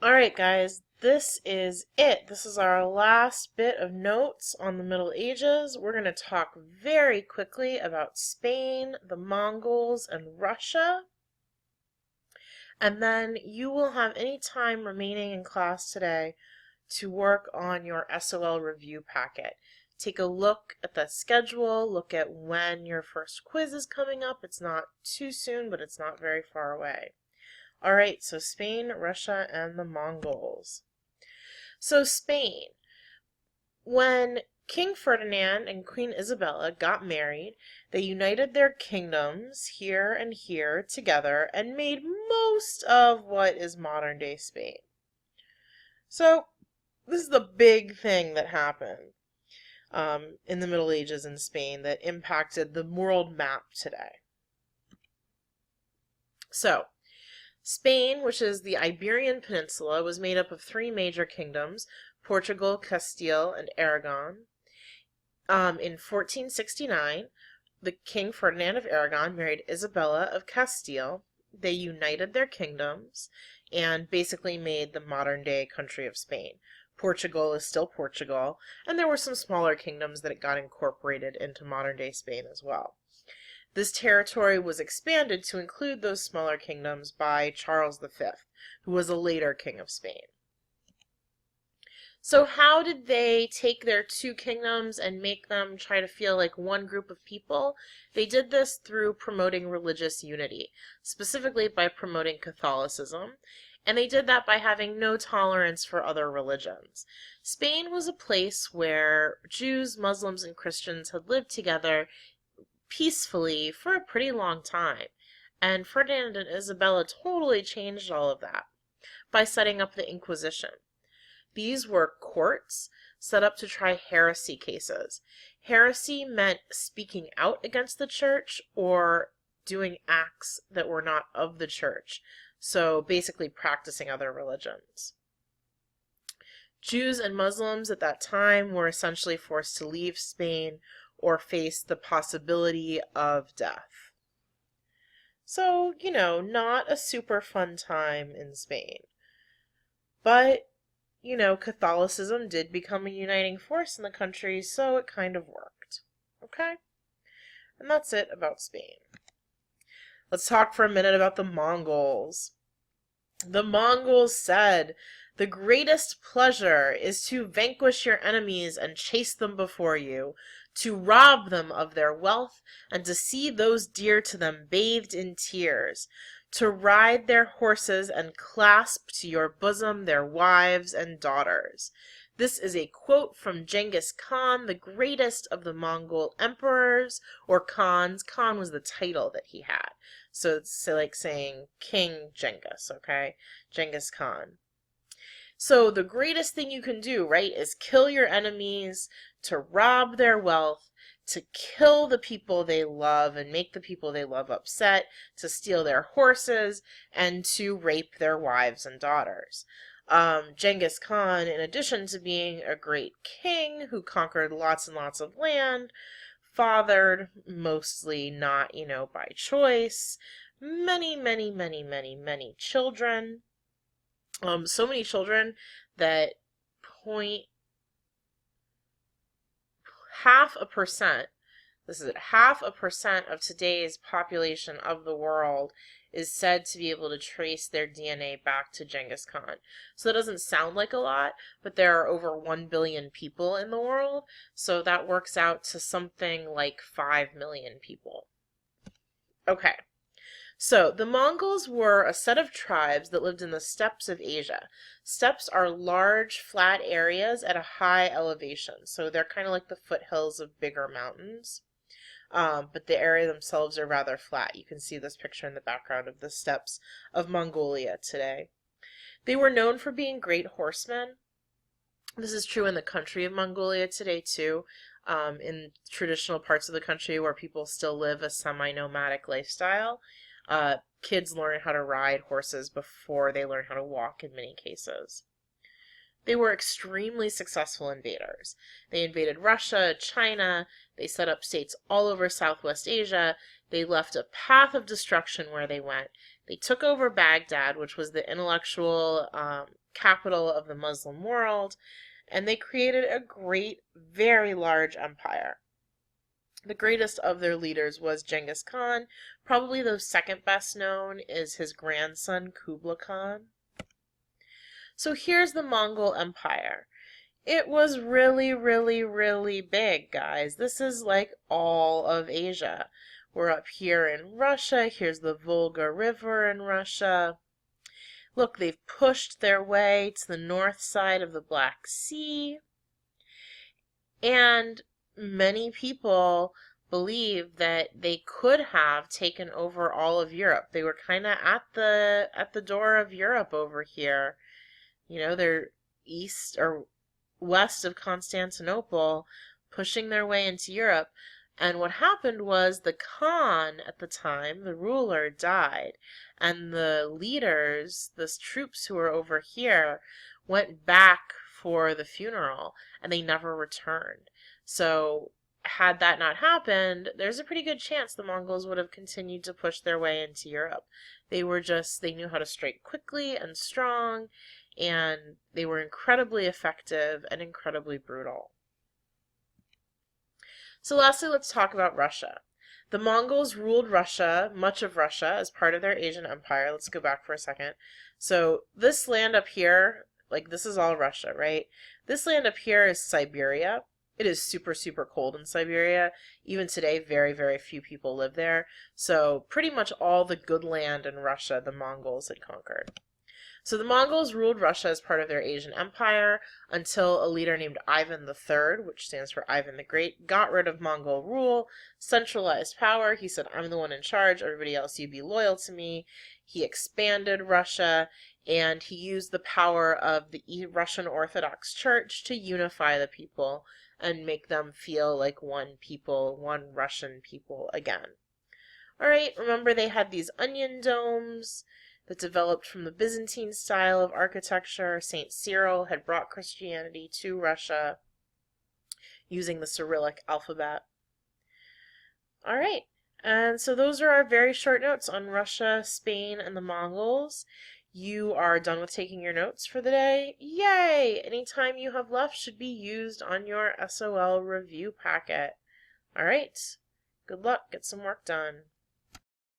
All right, guys, this is it. This is our last bit of notes on the Middle Ages. We're going to talk very quickly about Spain, the Mongols, and Russia. And then you will have any time remaining in class today to work on your SOL review packet. Take a look at the schedule, look at when your first quiz is coming up. It's not too soon, but it's not very far away. All right, so Spain, Russia, and the Mongols. So Spain, when King Ferdinand and Queen Isabella got married, they united their kingdoms here and here together and made most of what is modern-day Spain. So this is the big thing that happened in the Middle Ages in Spain that impacted the world map today. So, Spain, which is the Iberian Peninsula, was made up of three major kingdoms, Portugal, Castile, and Aragon. In 1469, the King Ferdinand of Aragon married Isabella of Castile. They united their kingdoms and basically made the modern-day country of Spain. Portugal is still Portugal, and there were some smaller kingdoms that got incorporated into modern-day Spain as well. This territory was expanded to include those smaller kingdoms by Charles V, who was a later king of Spain. So how did they take their two kingdoms and make them try to feel like one group of people? They did this through promoting religious unity, specifically by promoting Catholicism, and they did that by having no tolerance for other religions. Spain was a place where Jews, Muslims, and Christians had lived together peacefully for a pretty long time, and Ferdinand and Isabella totally changed all of that by setting up the Inquisition. These were courts set up to try heresy cases. Heresy meant speaking out against the church or doing acts that were not of the church, so basically practicing other religions. Jews and Muslims at that time were essentially forced to leave Spain or face the possibility of death. So, not a super fun time in Spain. But, Catholicism did become a uniting force in the country, so it kind of worked. Okay? And that's it about Spain. Let's talk for a minute about the Mongols. The Mongols said, "The greatest pleasure is to vanquish your enemies and chase them before you, to rob them of their wealth, and to see those dear to them bathed in tears, to ride their horses and clasp to your bosom their wives and daughters." This is a quote from Genghis Khan, the greatest of the Mongol emperors, or Khans. Khan was the title that he had. So it's like saying King Genghis, okay? Genghis Khan. So the greatest thing you can do, right, is kill your enemies, to rob their wealth, to kill the people they love and make the people they love upset, to steal their horses, and to rape their wives and daughters. Genghis Khan, in addition to being a great king who conquered lots and lots of land, fathered, mostly not, by choice, many, many, many, many, many children. So many children that 0.5%, this is it, 0.5% of today's population of the world is said to be able to trace their DNA back to Genghis Khan. So that doesn't sound like a lot, but there are over 1 billion people in the world, so that works out to something like 5 million people. Okay. So, the Mongols were a set of tribes that lived in the steppes of Asia. Steppes are large, flat areas at a high elevation, so they're kind of like the foothills of bigger mountains. But the area themselves are rather flat. You can see this picture in the background of the steppes of Mongolia today. They were known for being great horsemen. This is true in the country of Mongolia today, too. In traditional parts of the country where people still live a semi-nomadic lifestyle. Kids learn how to ride horses before they learn how to walk in many cases. They were extremely successful invaders. They invaded Russia, China, they set up states all over Southwest Asia, they left a path of destruction where they went. They took over Baghdad, which was the intellectual capital of the Muslim world, and they created a great, very large empire. The greatest of their leaders was Genghis Khan. Probably the second best known is his grandson, Kublai Khan. So here's the Mongol Empire. It was really, really, really big, guys. This is like all of Asia. We're up here in Russia. Here's the Volga River in Russia. Look, they've pushed their way to the north side of the Black Sea. And many people believe that they could have taken over all of Europe. They were kind of at the door of Europe over here. You know, they're east or west of Constantinople, pushing their way into Europe. And what happened was the Khan at the time, the ruler, died. And the leaders, the troops who were over here, went back for the funeral and they never returned. So had that not happened, there's a pretty good chance the Mongols would have continued to push their way into Europe. They knew how to strike quickly and strong, and they were incredibly effective and incredibly brutal. So lastly, let's talk about Russia. The Mongols ruled Russia, much of Russia, as part of their Asian empire. Let's go back for a second. So this land up here, like this is all Russia, right? This land up here is Siberia. It is super, super cold in Siberia. Even today, very, very few people live there. So pretty much all the good land in Russia the Mongols had conquered. So the Mongols ruled Russia as part of their Asian empire until a leader named Ivan III, which stands for Ivan the Great, got rid of Mongol rule, centralized power. He said, I'm the one in charge, everybody else, you be loyal to me. He expanded Russia, and he used the power of the Russian Orthodox Church to unify the people and make them feel like one people, one Russian people again. All right, remember they had these onion domes that developed from the Byzantine style of architecture. St. Cyril had brought Christianity to Russia using the Cyrillic alphabet. All right, and so those are our very short notes on Russia, Spain, and the Mongols. You are done with taking your notes for the day. Yay! Any time you have left should be used on your SOL review packet. All right, good luck. Get some work done.